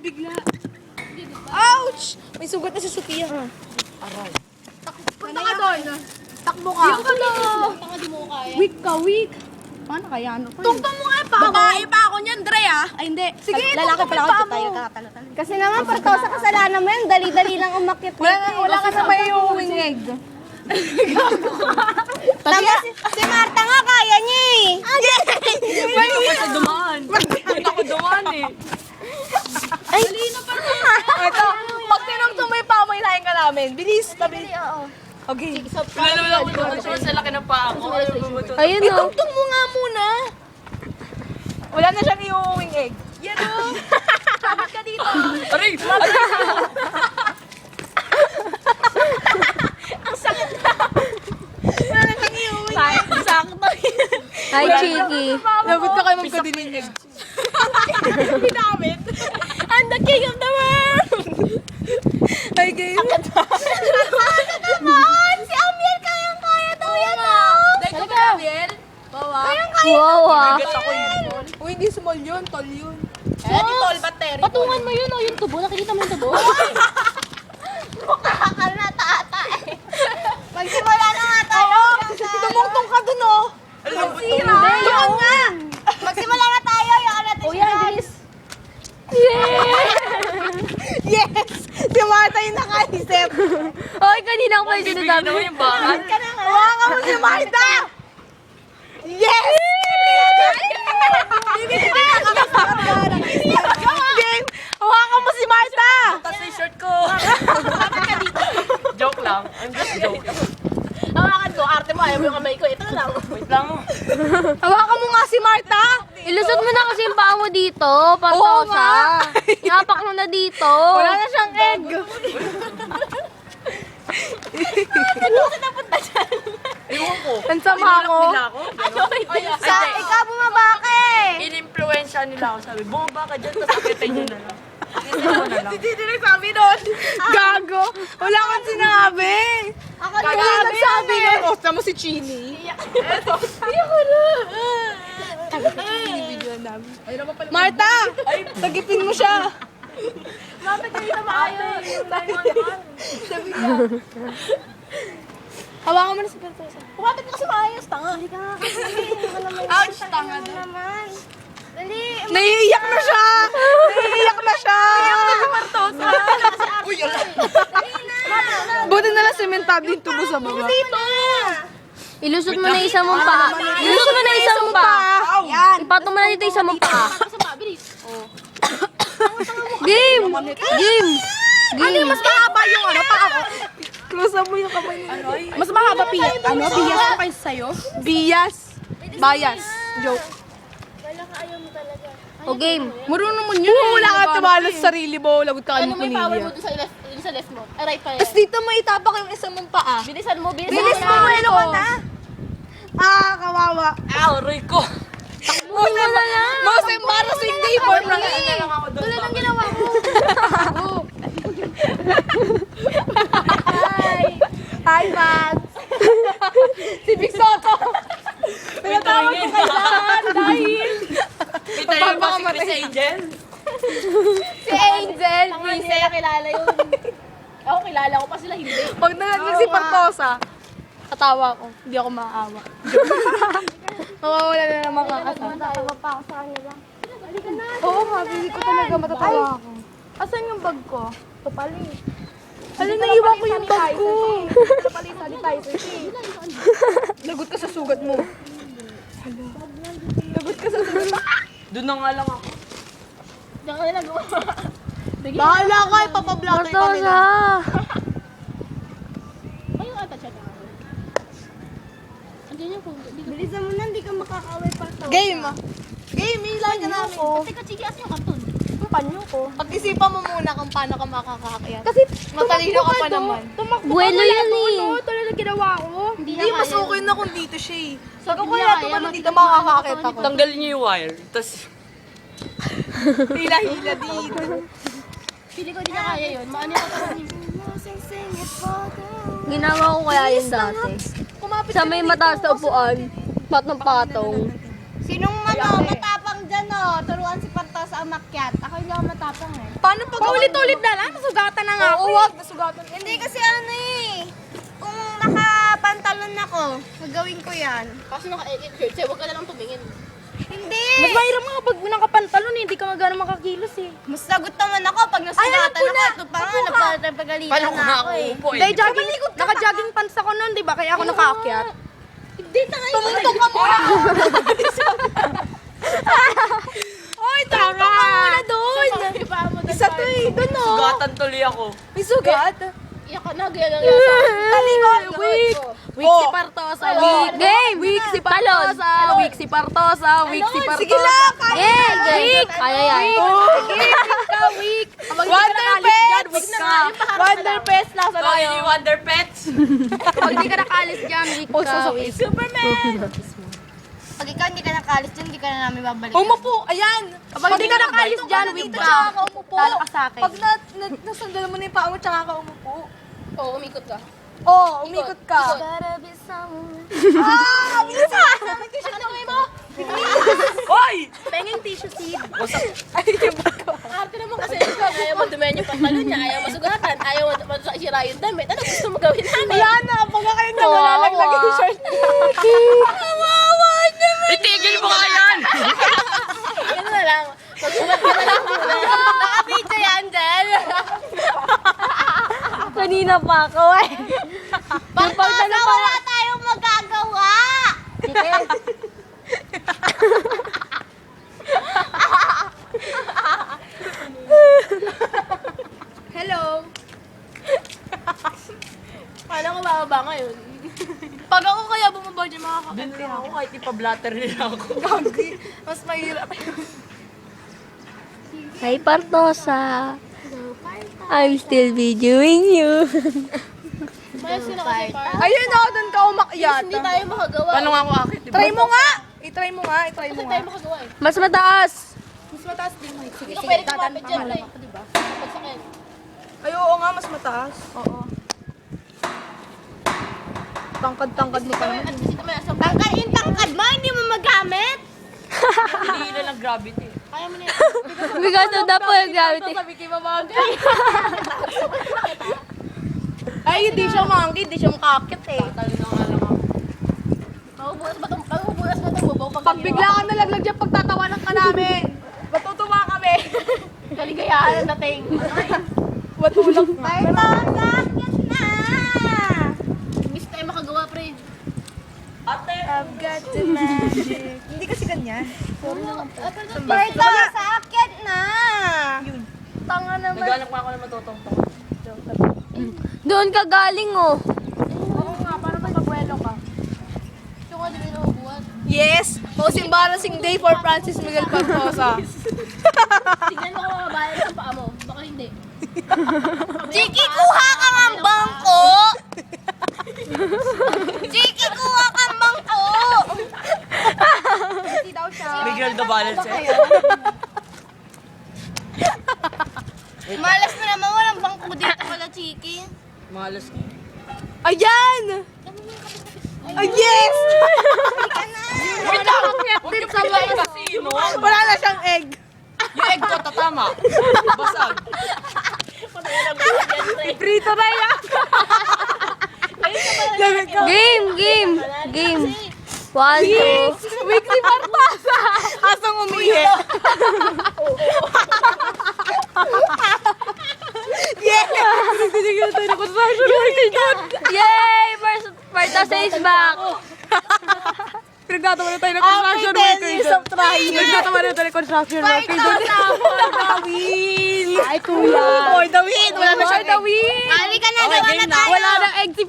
bigla. Ouch! May sugat na si Sophia. Aray. Punta ka doon. Takbo ka. Yung ka Tanga di mo ko kaya. Weak ka, weak. Paano kaya? Ano pa Tungtong mo nga pa ako. Babae pa ako niyan, Dre ah. Ay, hindi. Sige, lalaki pala ako tayo kakatalo-talo. Kasi naman, parto sa kasalanan mo yan, dali-dali lang umakyat. Wala ka na may uuwing egg. Tama, si Marta nga kaya niya eh. Hindi ako dumaan. Hindi ako dumaan eh. Ito, pag tinungtong mo yung paa mo, ilahin ka namin. Bilis, tabi. Okay. Lalo lang ako sa laki ng paa ko. Ayun o. Tungtong mo nga muna. Wala na siyang iuwing egg. Yan o. Sabit ka dito. Aray! Wala na siyang iuwing egg. Sakto. Hi, Chiki. Labot ka kayo magkadining egg. Pinamit. I'm the king of the world. Hi, guys. naman! Si Amiel kayang-kaya daw yan o. Dahil ko ba, Biel? Bawa. Wow ah. Bigat ako yun. Uy, hindi small yun. Tall yun. Eh, di tall ba, Terry? Patungan mo yun o, yung tubo. Nakikita mo yung tubo? Kakal na tata eh. Magsimula na nga tayo. Tumungtong ka dun, oh. Sira. Yun nga. Magsimula na tayo. Yung natin O yan, bilis. Yes! Si Marta yung nakaisip. Oy, kanina ko pa yung Bibigyan naman yung bakal. Hawakan mo si Marta! Yes! Game! Hawakan mo si Marta! Tapos yung shirt ko. Joke lang. I'm just joking. Hawakan ko, arte mo. Ayaw mo yung kamay ko. Ito na lang. Wait lang. Hawakan mo nga si Marta! Ilusot mo na kasi yung paa mo dito. Oo nga. Napak mo na dito. Wala na siyang egg. Ewan ko. Ang sama ko. Nila ako. Sa ikaw bumaba ka eh. In-influensya nila ako. Sabi, bumaba ka dyan, tapos akitin nyo na lang. Akitin mo na lang. Hindi nagsabi nun. Gago. Wala kang sinabi. Ako Wala nagsabi nun. O, sama si Chini. Iyak ko na. Binibidyoan namin. Marta! Sagipin mo siya. Lapit kayo na maayos. Sabi niya. Hawakan mo na si Bertosa. Kumapit ka kasi maayos, tanga. Hindi ka nga kasi. Ouch, tanga na. Naman. Dali. Naiiyak na siya! Naiiyak na siya! Naiiyak na si Bertosa. Uy, buti na lang sementado yung tubo sa baba. Dito. Ilusot mo na isa mong paa. Ilusot mo na isa mong paa. Yan. Ipatong mo na dito isa mong paa. Game! Game! Ano yung mas mahaba yung ano? Paa ko. Close up mo yung kamay niya. Mas mahaba bias. Ano? Bias ko kayo sa'yo? Bias. Bias. Joke. O game. Marunong mo yun. Wala ka tumalo sa sarili mo. Lagot ka Ano kayong mo yung power mo punilya. dun sa left mo? Right pa Tapos dito mo itapak yung isa mong paa. Bilisan mo, bilisan Bilis mo, ano ka na? Ah, kawawa. Ow, Roy ko. Most embarrassing day for me. Tulad ng ginawa ko. Hi, Max. Si Big Soto. Pinatawag ko kay lahat dahil Kita yung ba si Chris Angel? si Angel. Hindi kaya kilala yun. Ako kilala ko pa sila hindi. Pag nalaglag si Pantosa, katawa ko. Hindi ako maaawa. Mawawala na naman kakatawa. Tatawa pa ako sa kanila. Oo nga, hindi ko talaga matatawa ako. Asan yung bag ko? Tupali. Alin, naiwan ko yung bag ko. Tupali, sanitizer. Lagot ka sa sugat mo. Hala. Lagot ka sa sugat mo. Doon na nga lang ako. Diyan ka na nagawa. Bahala ka, ipapablog tayo kami Bartosa! Ayun ata siya na. Andiyan yung phone. Bilisan mo na, hindi ka makakaway pa to. Game. Game, ilan ka namin. Teka, chiki, asan yung kanton? Yung panyo ko. Pag-isipan mo muna kung paano ka makakaakyat. Kasi matalino ka pa naman. Buwelo yan eh. Talaga ginawa ko. Hindi Hindi, mas okay na kung dito siya eh. Sabi ko Hindi kaya kaya, tumalon dito makakakit ako. Tanggalin niyo yung wire. Tapos, Hila-hila dito. pili ko din na kaya yun. Maano yung katawan niyo? Ginawa ko kaya yun dati. Kumapit Sa may mataas na upuan, patong-patong. Sinong matapang dyan, oh? Turuan si Pantos umakyat. Ako hindi ako matapang eh. Paano pag ulit-ulit na lang? Nasugatan na nga ako. Oo, wag. Nasugatan. Hindi kasi ano eh. Kung nakapantalon ako, gagawin ko yan. Kasi naka-edit shirt, huwag ka na lang tumingin. Hindi. Mas mahirap nga pag nakapantalon eh. Hindi ka magana makakilos eh. Mas sagot naman ako pag nasugatan ako. Ito pa nga, napagalitan na ako eh. Hindi, jogging. Naka-jogging pants ako noon, di ba? Kaya ako nakaakyat. Hindi na ngayon. Tumuntok ka muna. Oy, tama! Ka muna doon! Isa to eh. Doon o. Sugatan tuloy ako. May sugat. Iyak ka na, gaya lang yan sa akin. Talikod! Weak! Weak si Partosa! Weak! Game! Weak si Partosa! Weak si Partosa! Weak si Partosa! Sige lang! Game! Weak! Kaya yan. Weak ka! Weak! Wonder Pets! Weak ka! Wonder Pets! Nasa So, tayo! yung Wonder Pets. Pag hindi ka nakalis dyan, weak ka! Weak. Superman! Pag ikaw hindi ka nakalis dyan, hindi ka na namin babalikan. Umupo! Ayan! Pag hindi ka nakalis dyan, weak ka! umupo. Talo ka sa akin. Pag nasandal mo na yung paa mo, tsaka ka umupo. Oo, umikot ka. Oo, umikot ka. Gotta be someone. Bilis ha! Ano mo? Hoy! Penging tissue seed. Arte naman kasi ikaw, ayaw mo dumayan yung pantalon niya, ayaw masugatan, ayaw mo isira yung damit. Ano gusto mo gawin namin? Wala na, pag kayo na wala naglagay yung shirt niya. Kawawa naman. Itigil mo nga yan! Ano na lang. Mag-umat ka na lang muna. Nakapidyo yan, Del. Kanina pa ako eh. Pagpasa, wala tayong magagawa. Sige. Hello. Paano ko bababa ngayon? Pag ako kaya bumaba dyan makakakita. Doon lang ako kahit ipa-blatter nila ako. Gagi. Mas mahirap. Hi, Partosa. I'm still videoing you. May sino kasi par. Ayun o, doon ka umakyat. Hindi tayo makagawa. Paano nga ako akit? Try mo nga. I-try mo nga. I-try mo Hindi nga. tayo makagawa eh. Mas mataas. Mas mataas din mo. Sige, Ikaw sige. pwede Dadan kumapit pa dyan, nga Ray. lang. Diba? Pagsakit. Ay, oo nga. Mas mataas. Oo. Tangkad-tangkad mo pa naman. Ano, bisita mo yan sa Tangkad yung tangkad mo, hindi mo magamit. Hindi na lang gravity. Kaya mo na yan. Because of the full gravity. Sabi kay Mama Ay, hindi siya monkey. Hindi siya makakit eh. Talo na nga lang ako. Mabubulas ba itong bubaw pag Pag bigla ka nalaglag dyan, pagtatawanan ka namin. Matutuwa kami. kaligayahan na dating. Matulog pa. Ay, bakit na? Miss tayo makagawa, pre. Ate! I've got the magic. Hindi kasi ganyan. Parto, sa akin na. Tanga naman. Naghanap nga ako na matutong-tong. Doon ka galing oh. Oo nga, para magpagwelo ka. Ito nga, di ba nabubuhat? Yes! Most embarrassing day for Francis Miguel Partosa. Tignan mo kung mabayan sa paa mo. Baka hindi. Chiki, kuha ka ng bangko. Chiki, kuha ka ng bangko. Hindi daw siya. Miguel the balance eh. Malas mo naman, walang bangko dito pala, Chiki. Malas ko. Ayan! Ay, yes! Wait lang! Huwag niyo piliin kasi, no? Wala na siyang egg. Yung egg ko, tatama. Basag. Prito na yan. Lamig ka. Game, game, game. 1, 2. Weak si Partosa. Asang umihi. Yeah! Binigyan tayo na construction worker doon. Yay! Partosa is back. Pinagtatawa na tayo ng construction worker doon. Pinagtatawa na tayo ng construction worker doon. For the win! Ay, kuya. For the win! Wala na siyang egg. Halika na, Okay, gawa game na na. tayo. Wala na egg si